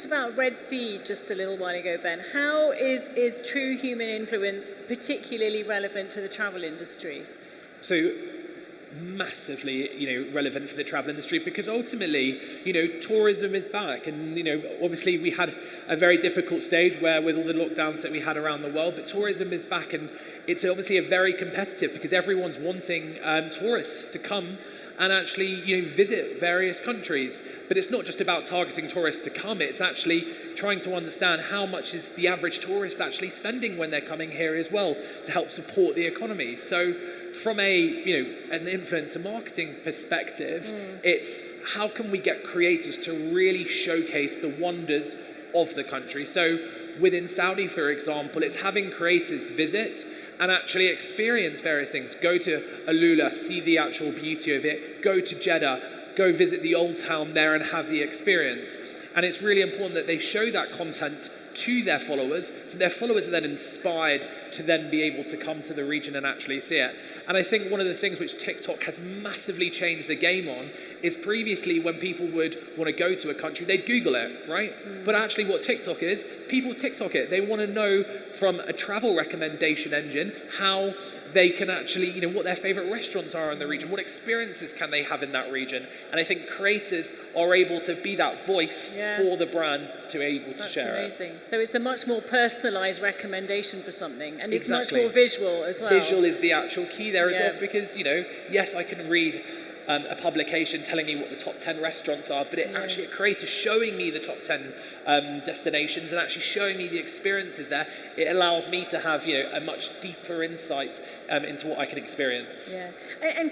talked about Red Sea just a little while ago, Ben. How is true human influence particularly relevant to the travel industry? So massively, relevant for the travel industry, because ultimately, tourism is back, and obviously we had a very difficult stage where with all the lockdowns that we had around the world, but tourism is back, and it's obviously a very competitive because everyone's wanting tourists to come and actually visit various countries. But it's not just about targeting tourists to come, it's actually trying to understand how much is the average tourist actually spending when they're coming here as well to help support the economy. So from an influencer marketing perspective, it's how can we get creators to really showcase the wonders of the country. So within Saudi, for example, it's having creators visit and actually experience various things. Go to Alula, see the actual beauty of it. Go to Jeddah, go visit the old town there and have the experience. And it's really important that they show that content to their followers, so their followers are then inspired to then be able to come to the region and actually see it. And I think one of the things which TikTok has massively changed the game on is previously when people would want to go to a country, they'd Google it, right? But actually what TikTok is, people TikTok it. They want to know from a travel recommendation engine how they can actually, what their favorite restaurants are in the region, what experiences can they have in that region. And I think creators are able to be that voice for the brand to be able to share it. That's amazing. So it's a much more personalised recommendation for something, and it's much more visual as well. Visual is the actual key there as well, because, yes, I can read a publication telling me what the top 10 restaurants are, but actually a creator showing me the top 10 destinations and actually showing me the experiences there, it allows me to have, a much deeper insight into what I can experience. Yeah. And